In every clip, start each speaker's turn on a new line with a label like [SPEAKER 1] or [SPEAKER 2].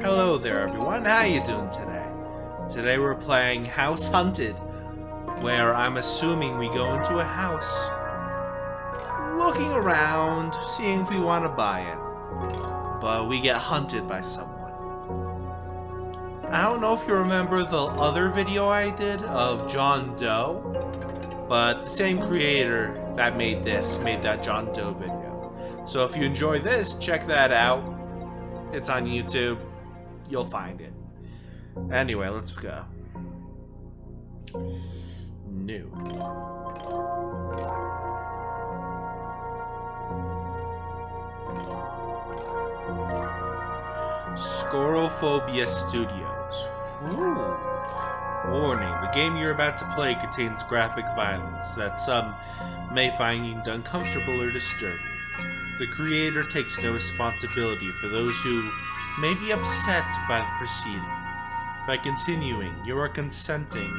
[SPEAKER 1] Hello there everyone, how you doing today? Today we're playing House Hunted, where I'm assuming we go into a house, looking around, seeing if we want to buy it, but we get hunted by someone. I don't know if you remember the other video I did of John Doe, but the same creator that made that John Doe video. So if you enjoy this, check that out. It's on YouTube. You'll find it. Anyway, let's go. New. Scorophobia Studios. Ooh. Warning, the game you're about to play contains graphic violence that some may find uncomfortable or disturbing. The creator takes no responsibility for those who may be upset by the proceeding. By continuing, you are consenting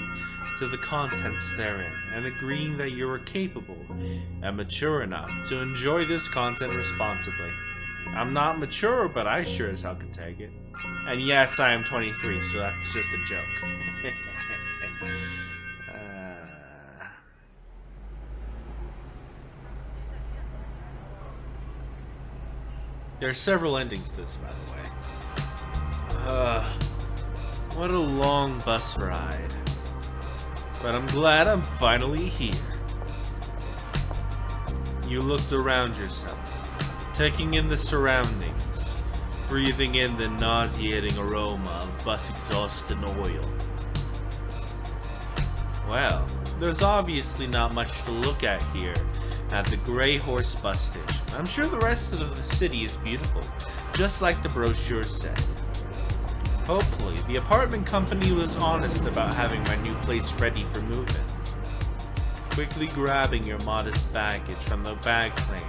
[SPEAKER 1] to the contents therein and agreeing that you are capable and mature enough to enjoy this content responsibly. I'm not mature, but I sure as hell can take it. And yes, I am 23, so that's just a joke. There are several endings to this, by the way. What a long bus ride. But I'm glad I'm finally here. You looked around yourself, taking in the surroundings, breathing in the nauseating aroma of bus exhaust and oil. Well, there's obviously not much to look at here at the Grey Horse bus station. I'm sure the rest of the city is beautiful, just like the brochure said. Hopefully, the apartment company was honest about having my new place ready for move-in. Quickly grabbing your modest baggage from the bag claim,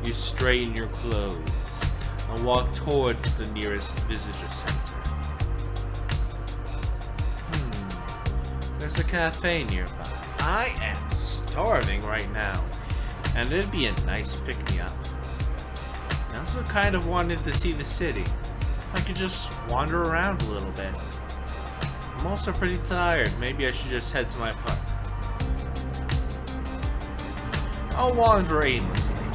[SPEAKER 1] you straighten your clothes and walk towards the nearest visitor center. There's a cafe nearby. I am starving right now, and it'd be a nice pick-me-up. I also kind of wanted to see the city. I could just wander around a little bit. I'm also pretty tired. Maybe I should just head to my park. I'll wander aimlessly.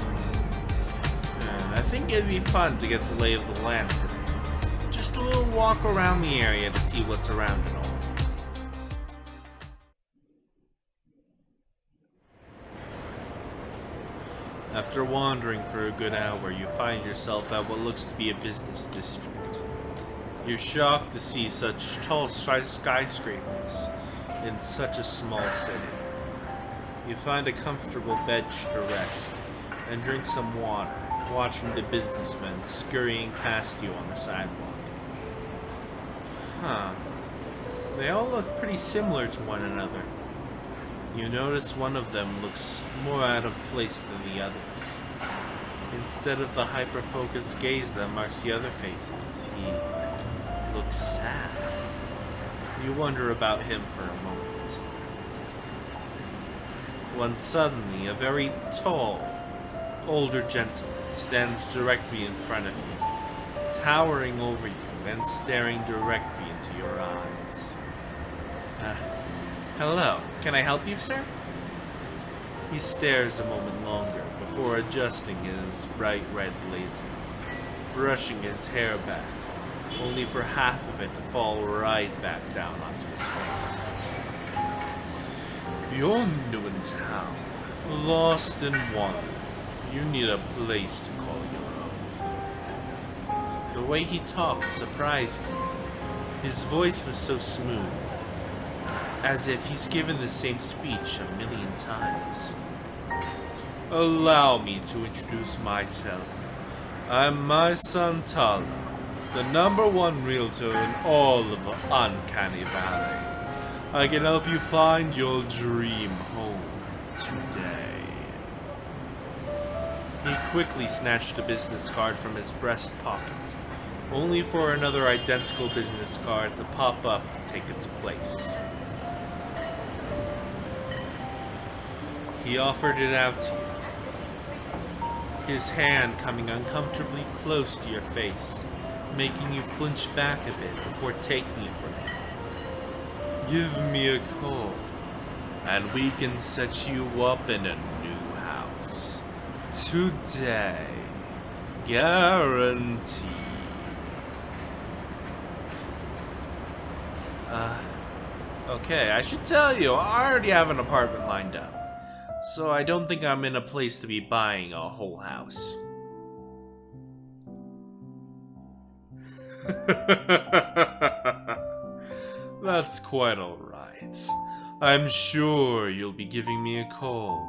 [SPEAKER 1] And I think it'd be fun to get the lay of the land today. Just a little walk around the area to see what's around it all. After wandering for a good hour, you find yourself at what looks to be a business district. You're shocked to see such tall skyscrapers in such a small city. You find a comfortable bench to rest and drink some water, watching the businessmen scurrying past you on the sidewalk. They all look pretty similar to one another. You notice one of them looks more out of place than the others. Instead of the hyper-focused gaze that marks the other faces, he looks sad. You wonder about him for a moment. When suddenly, a very tall, older gentleman stands directly in front of you, towering over you and staring directly into your eyes. Hello, can I help you, sir? He stares a moment longer before adjusting his bright red blazer, brushing his hair back, only for half of it to fall right back down onto his face. You're new in town, lost in wonder. You need a place to call your own. The way he talked surprised him. His voice was so smooth, as if he's given the same speech a million times. Allow me to introduce myself. I'm my son Tala, the #1 realtor in all of Uncanny Valley. I can help you find your dream home today. He quickly snatched a business card from his breast pocket, only for another identical business card to pop up to take its place. He offered it out to you, his hand coming uncomfortably close to your face making you flinch back a bit before taking it from you. Give me a call, and we can set you up in a new house. Today. Guaranteed. Okay, I should tell you, I already have an apartment lined up. So I don't think I'm in a place to be buying a whole house. That's quite alright. I'm sure you'll be giving me a call.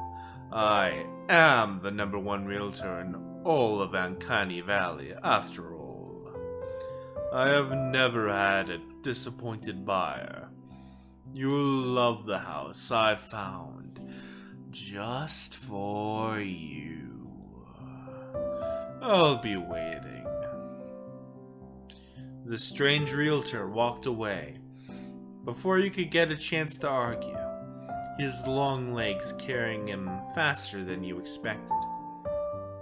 [SPEAKER 1] I am the #1 realtor in all of Uncanny Valley, after all. I have never had a disappointed buyer. You'll love the house I found just for you. I'll be waiting. The strange realtor walked away. Before you could get a chance to argue, his long legs carrying him faster than you expected.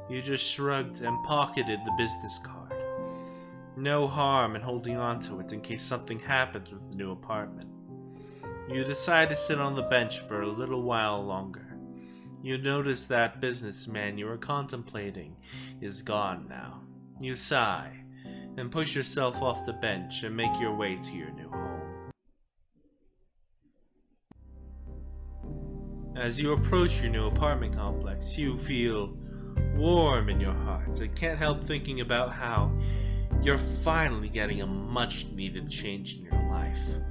[SPEAKER 1] You just shrugged and pocketed the business card. No harm in holding on to it in case something happens with the new apartment. You decide to sit on the bench for a little while longer. You notice that businessman you were contemplating is gone now. You sigh and push yourself off the bench and make your way to your new home. As you approach your new apartment complex, you feel warm in your heart and can't help thinking about how you're finally getting a much-needed change in your life.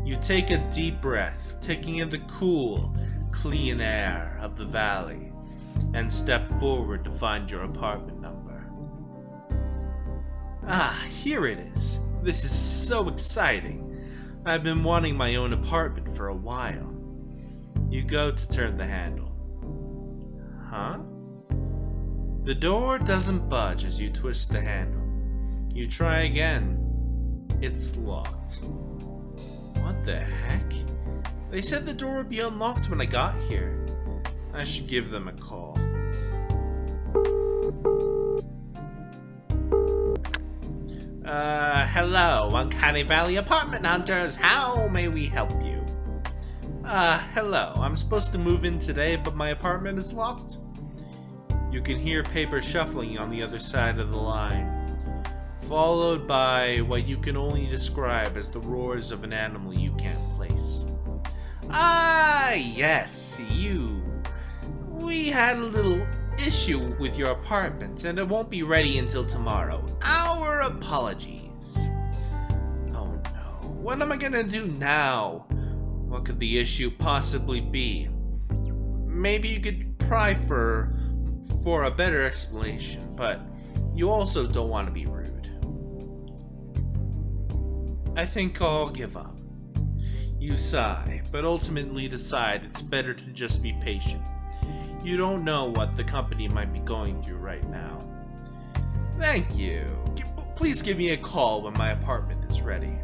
[SPEAKER 1] You take a deep breath, taking in the cool, clean air of the valley, and step forward to find your apartment number. Ah, here it is. This is so exciting. I've been wanting my own apartment for a while. You go to turn the handle. Huh? The door doesn't budge as you twist the handle. You try again. It's locked. What the heck? They said the door would be unlocked when I got here. I should give them a call. Hello, Uncanny Valley apartment hunters. How may we help you? Hello. I'm supposed to move in today, but my apartment is locked. You can hear paper shuffling on the other side of the line, followed by what you can only describe as the roars of an animal you can't place. Ah, yes, you. We had a little issue with your apartment, and it won't be ready until tomorrow. Our apologies. Oh no, what am I gonna do now? What could the issue possibly be? Maybe you could pry for a better explanation, but you also don't want to be rude. I think I'll give up. You sigh, but ultimately decide it's better to just be patient. You don't know what the company might be going through right now. Thank you. Please give me a call when my apartment is ready.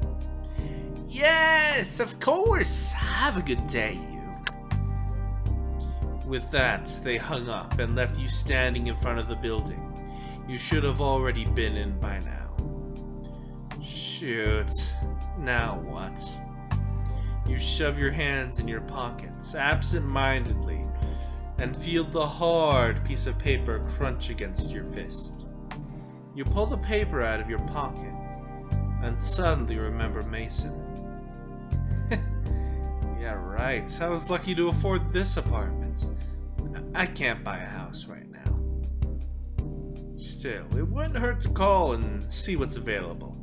[SPEAKER 1] Yes, of course. Have a good day, you. With that, they hung up and left you standing in front of the building. You should have already been in by now. Shoot. Now what? You shove your hands in your pockets, absent-mindedly, and feel the hard piece of paper crunch against your fist. You pull the paper out of your pocket, and suddenly remember Mason. Yeah, right. I was lucky to afford this apartment. I can't buy a house right now. Still, it wouldn't hurt to call and see what's available.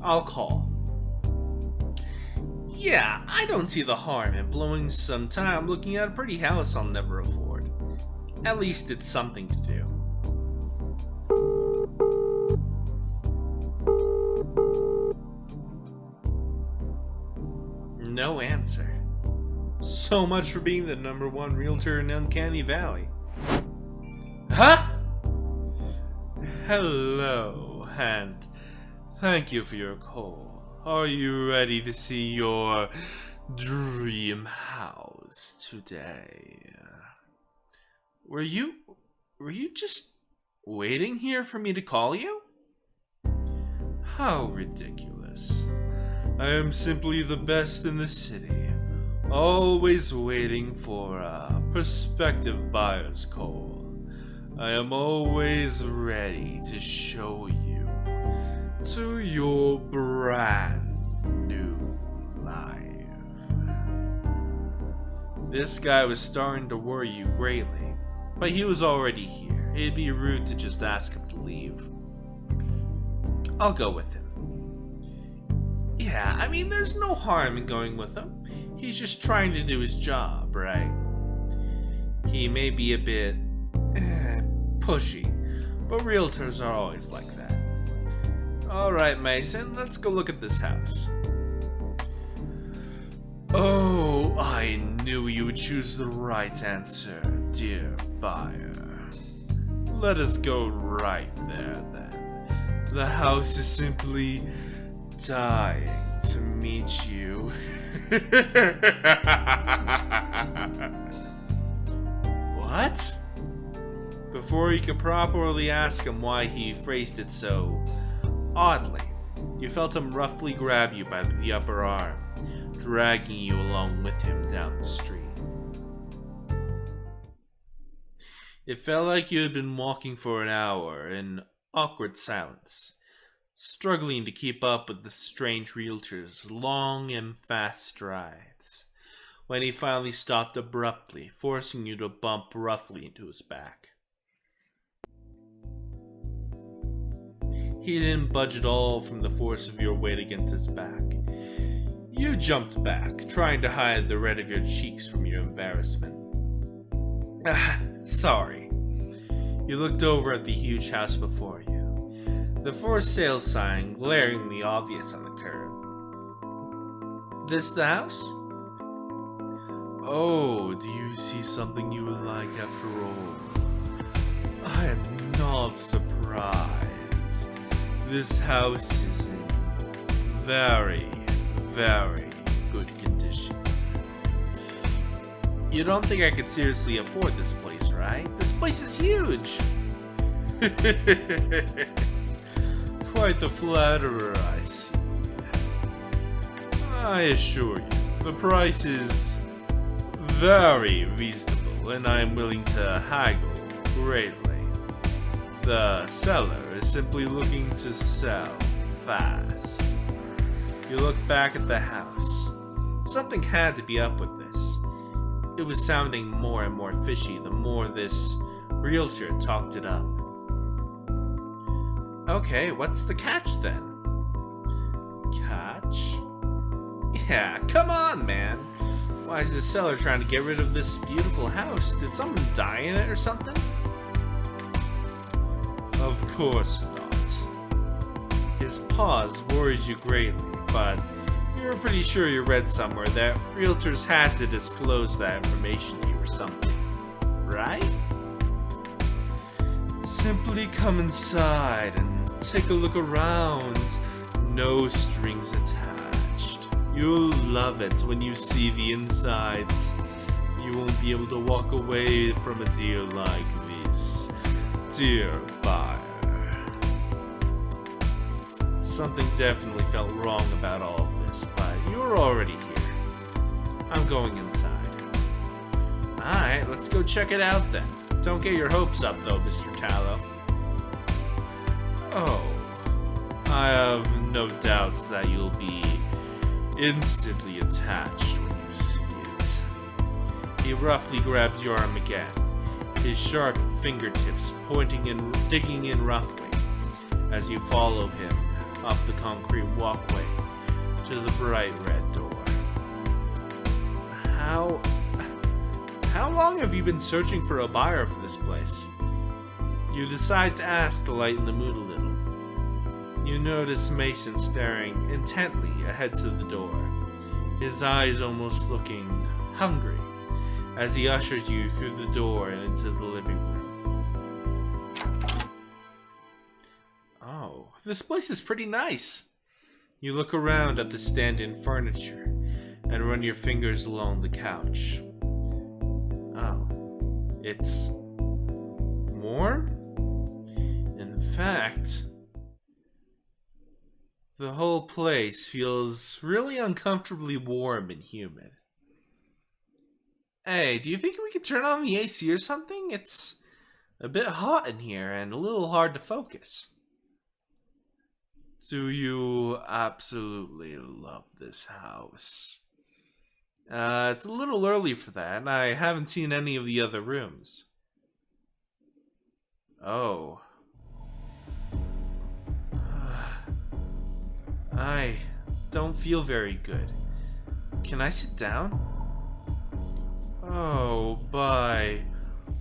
[SPEAKER 1] I'll call. Yeah, I don't see the harm in blowing some time looking at a pretty house I'll never afford. At least it's something to do. No answer. So much for being the #1 realtor in Uncanny Valley. Huh? Hello, and thank you for your call. Are you ready to see your dream house today? Were you just Waiting here for me to call you? How ridiculous. I am simply the best in the city, always waiting for a prospective buyer's call. I am always ready to show you to your brand new life. This guy was starting to worry you greatly, but he was already here. It'd be rude to just ask him to leave. I'll go with him. Yeah, I mean, there's no harm in going with him. He's just trying to do his job, right? He may be a bit pushy, but realtors are always like that. Alright, Mason, let's go look at this house. Oh, I knew you would choose the right answer, dear buyer. Let us go right there, then. The house is simply dying to meet you. What? Before you could properly ask him why he phrased it so oddly, you felt him roughly grab you by the upper arm, dragging you along with him down the street. It felt like you had been walking for an hour in awkward silence, struggling to keep up with the strange realtor's long and fast strides, when he finally stopped abruptly, forcing you to bump roughly into his back. He didn't budge at all from the force of your weight against his back. You jumped back, trying to hide the red of your cheeks from your embarrassment. Sorry. You looked over at the huge house before you, the for sale sign glaringly obvious on the curb. This the house? Oh, do you see something you would like after all? I am not surprised. This house is in very, very good condition. You don't think I could seriously afford this place, right? This place is huge! Quite the flatterer, I see. I assure you, the price is very reasonable, and I am willing to haggle greatly. The seller is simply looking to sell fast. You look back at the house. Something had to be up with this. It was sounding more and more fishy the more this realtor talked it up. Okay, what's the catch then? Catch? Yeah, come on, man. Why is the seller trying to get rid of this beautiful house? Did someone die in it or something? Of course not. His pause worries you greatly, but you're pretty sure you read somewhere that realtors had to disclose that information to you or something, right? Simply come inside and take a look around. No strings attached. You'll love it when you see the insides. You won't be able to walk away from a deal like this, dear buyer. Something definitely felt wrong about all of this, but you're already here. I'm going inside. Alright, let's go check it out then. Don't get your hopes up though, Mr. Tallow. Oh, I have no doubts that you'll be instantly attached when you see it. He roughly grabs your arm again, his sharp fingertips pointing and digging in roughly as you follow him up the concrete walkway to the bright red door. How long have you been searching for a buyer for this place? You decide to ask to lighten the mood a little. You notice Mason staring intently ahead to the door, his eyes almost looking hungry as he ushers you through the door and into the living room. Oh, this place is pretty nice. You look around at the stand-in furniture and run your fingers along the couch. Oh, it's warm? fact, the whole place feels really uncomfortably warm and humid. Hey, do you think we could turn on the AC or something? It's a bit hot in here and a little hard to focus. Do you absolutely love this house? It's a little early for that, and I haven't seen any of the other rooms. Oh. I don't feel very good. Can I sit down? Oh, by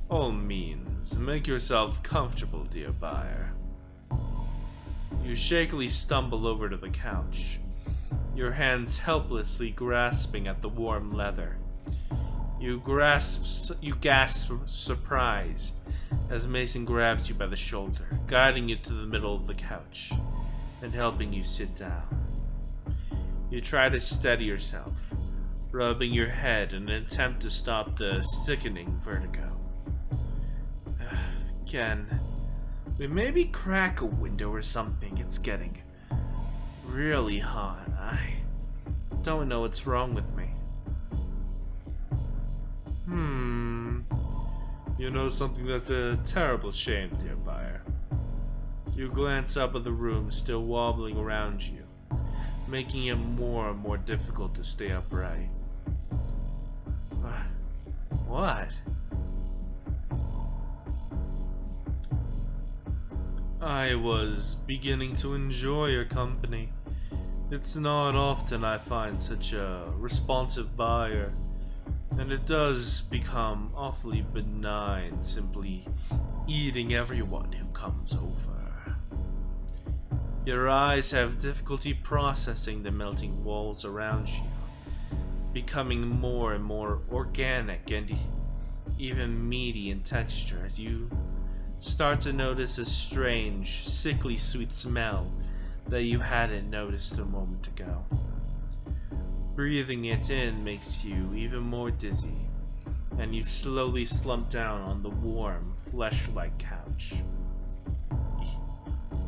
[SPEAKER 1] all means, make yourself comfortable, dear buyer. You shakily stumble over to the couch, your hands helplessly grasping at the warm leather. You gasp surprised as Mason grabs you by the shoulder, guiding you to the middle of the couch and helping you sit down. You try to steady yourself, rubbing your head in an attempt to stop the sickening vertigo. Can we maybe crack a window or something? It's getting really hot. I don't know what's wrong with me. You know something, that's a terrible shame, dear buyer. You glance up at the room still wobbling around you, making it more and more difficult to stay upright. What? I was beginning to enjoy your company. It's not often I find such a responsive buyer, and it does become awfully benign simply eating everyone who comes over. Your eyes have difficulty processing the melting walls around you, becoming more and more organic and even meaty in texture as you start to notice a strange, sickly sweet smell that you hadn't noticed a moment ago. Breathing it in makes you even more dizzy, and you've slowly slumped down on the warm, flesh-like couch.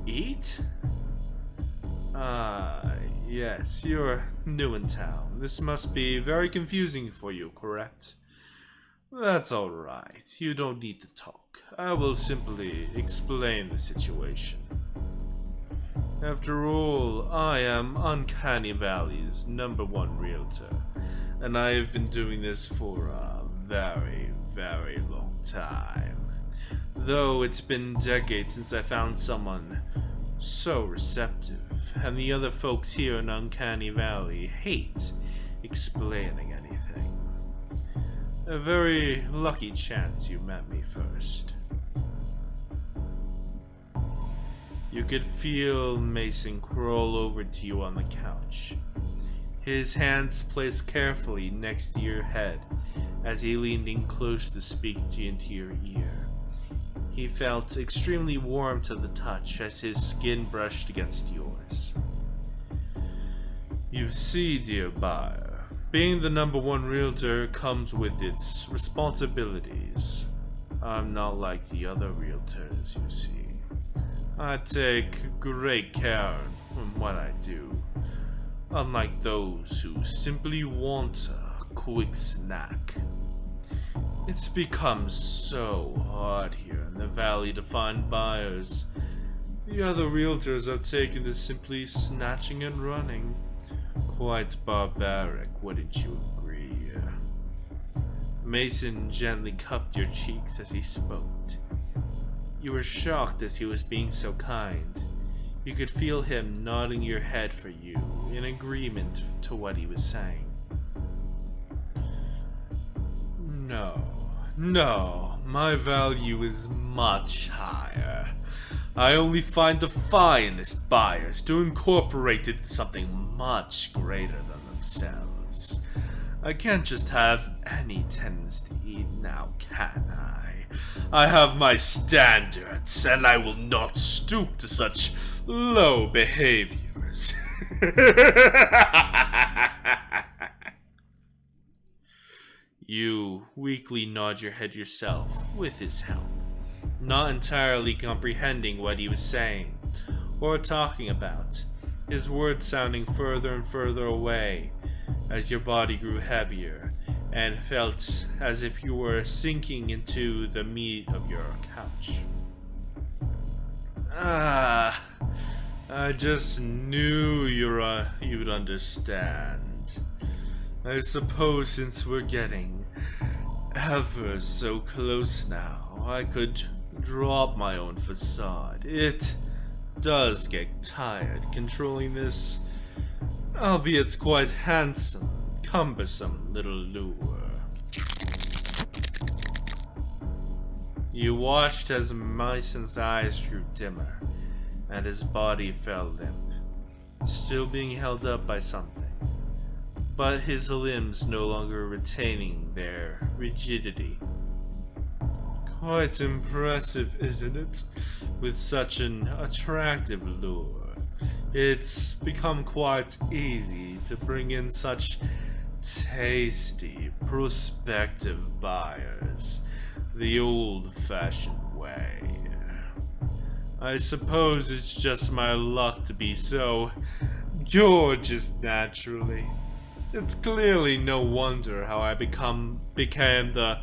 [SPEAKER 1] Eat? Yes, you're new in town. This must be very confusing for you, correct? That's alright. You don't need to talk. I will simply explain the situation. After all, I am Uncanny Valley's #1 realtor, and I have been doing this for a very, very long time. Though it's been decades since I found someone so receptive, and the other folks here in Uncanny Valley hate explaining anything. A very lucky chance you met me first. You could feel Mason crawl over to you on the couch, his hands placed carefully next to your head as he leaned in close to speak to you into your ear. He felt extremely warm to the touch as his skin brushed against yours. You see, dear buyer, being the #1 realtor comes with its responsibilities. I'm not like the other realtors, you see. I take great care in what I do, unlike those who simply want a quick snack. It's become so hard here in the valley to find buyers. The other realtors have taken to simply snatching and running. Quite barbaric, wouldn't you agree? Mason gently cupped your cheeks as he spoke. You were shocked as he was being so kind. You could feel him nodding your head for you in agreement to what he was saying. No, my value is much higher. I only find the finest buyers to incorporate into something much greater than themselves. I can't just have any tenants to eat now, can I? I have my standards, and I will not stoop to such low behaviors. You weakly nod your head yourself with his help, not entirely comprehending what he was saying or talking about, his words sounding further and further away as your body grew heavier and felt as if you were sinking into the meat of your couch. I just knew you'd understand. I suppose since we're getting ever so close now, I could drop my own facade. It does get tired controlling this, albeit quite handsome, cumbersome little lure. You watched as Mason's eyes grew dimmer, and his body fell limp, still being held up by something, but his limbs no longer retaining their rigidity. Quite impressive, isn't it? With such an attractive lure, it's become quite easy to bring in such tasty, prospective buyers the old-fashioned way. I suppose it's just my luck to be so gorgeous naturally. It's clearly no wonder how I became the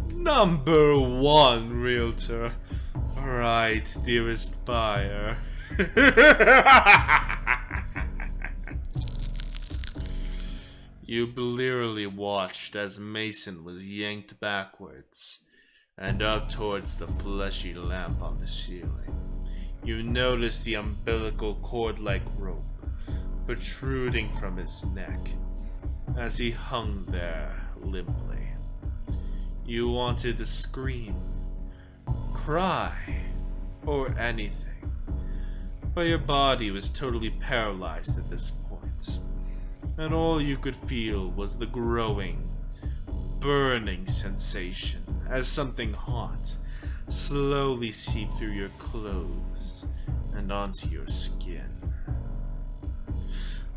[SPEAKER 1] #1 realtor. Right, dearest buyer. You blearily watched as Mason was yanked backwards and up towards the fleshy lamp on the ceiling. You noticed the umbilical cord-like rope protruding from his neck as he hung there limply. You wanted to scream, cry, or anything, but your body was totally paralyzed at this point, and all you could feel was the growing, burning sensation as something hot slowly seeped through your clothes and onto your skin.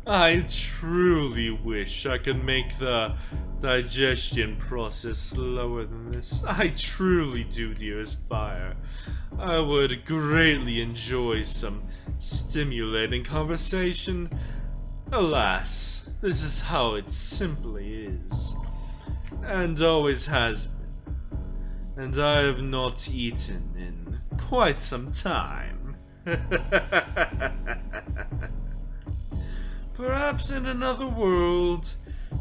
[SPEAKER 1] I truly wish I could make the digestion process slower than this. I truly do, dearest buyer. I would greatly enjoy some stimulating conversation. Alas, this is how it simply is, and always has been. And I have not eaten in quite some time. Perhaps in another world,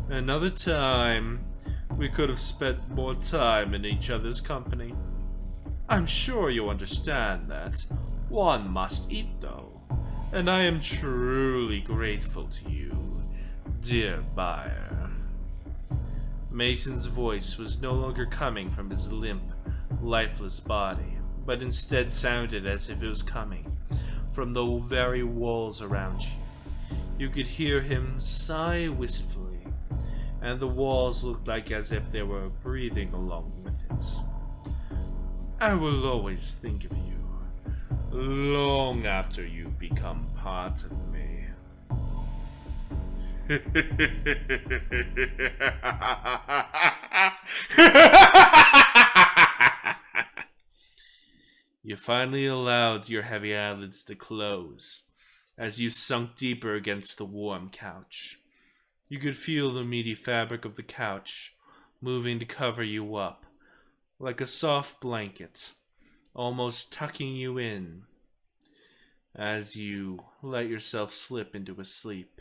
[SPEAKER 1] another time, we could have spent more time in each other's company. I'm sure you understand that. One must eat, though, and I am truly grateful to you, dear buyer. Mason's voice was no longer coming from his limp, lifeless body, but instead sounded as if it was coming from the very walls around you. You could hear him sigh wistfully, and the walls looked like as if they were breathing along with it. I will always think of you, long after you become part of me. You finally allowed your heavy eyelids to close as you sunk deeper against the warm couch. You could feel the meaty fabric of the couch moving to cover you up, like a soft blanket, almost tucking you in as you let yourself slip into a sleep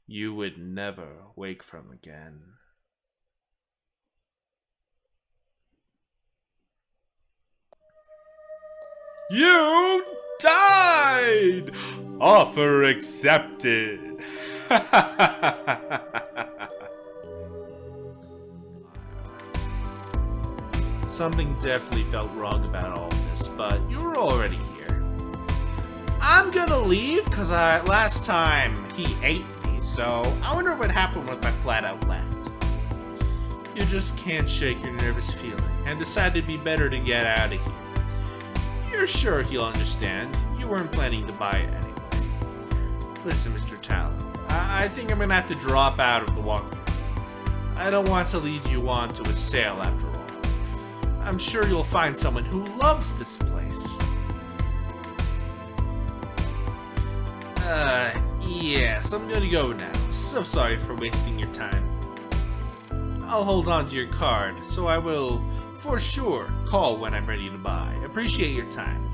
[SPEAKER 1] you would never wake from again. You died! Offer accepted! Something definitely felt wrong about all of this, but you were already here. I'm gonna leave because last time he ate me, so I wonder what happened if I flat out left. You just can't shake your nervous feeling and decide it'd be better to get out of here. You're sure he'll understand. You weren't planning to buy it anyway. Listen, Mr. Talon, I think I'm gonna have to drop out of the walkthrough. I don't want to lead you on to a sale after all. I'm sure you'll find someone who loves this place. Yes, I'm gonna go now. So sorry for wasting your time. I'll hold on to your card, so I will, for sure, call when I'm ready to buy. Appreciate your time.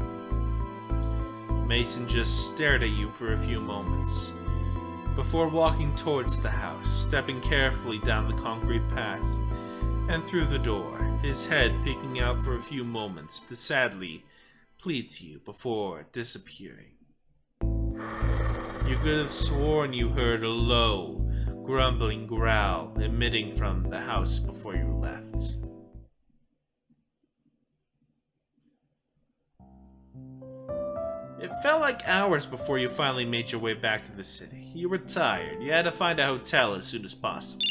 [SPEAKER 1] Mason just stared at you for a few moments, before walking towards the house, stepping carefully down the concrete path, and through the door, his head peeking out for a few moments to sadly plead to you before disappearing. You could have sworn you heard a low, grumbling growl emitting from the house before you left. It felt like hours before you finally made your way back to the city. You were tired. You had to find a hotel as soon as possible.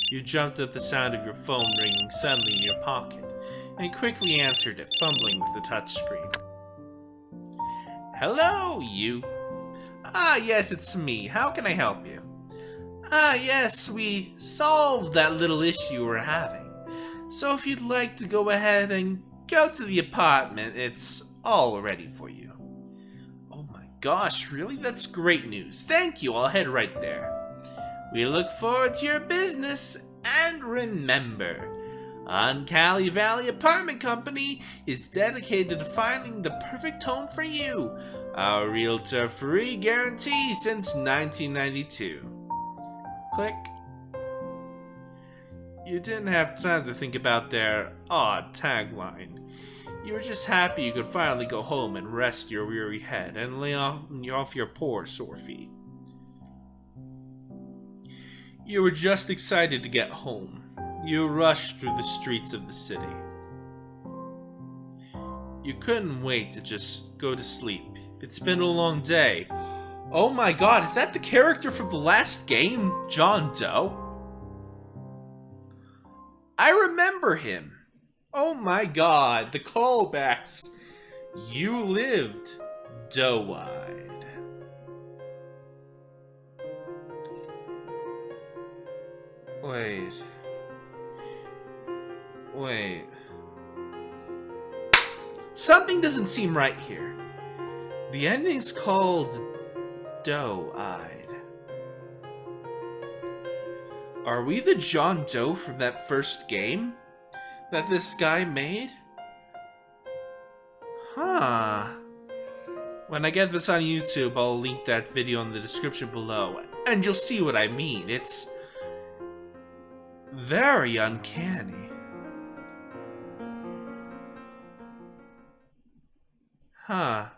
[SPEAKER 1] You jumped at the sound of your phone ringing suddenly in your pocket, and quickly answered it, fumbling with the touchscreen. Hello, you. Ah, yes, it's me. How can I help you? Ah, yes, we solved that little issue we're having. So if you'd like to go ahead and go to the apartment, it's all ready for you. Oh my gosh, really? That's great news. Thank you, I'll head right there. We look forward to your business, and remember, Uncali Valley Apartment Company is dedicated to finding the perfect home for you. Our realtor-free guarantee since 1992. Click. You didn't have time to think about their odd tagline. You were just happy you could finally go home and rest your weary head and lay off your poor sore feet. You were just excited to get home. You rushed through the streets of the city. You couldn't wait to just go to sleep. It's been a long day. Oh my god, is that the character from the last game, John Doe? I remember him. Oh my god, the callbacks. You lived, doe-eyed. Wait. Something doesn't seem right here. The ending's called Doe-eyed. Are we the John Doe from that first game that this guy made? Huh. When I get this on YouTube, I'll link that video in the description below, and you'll see what I mean. It's very uncanny. Huh.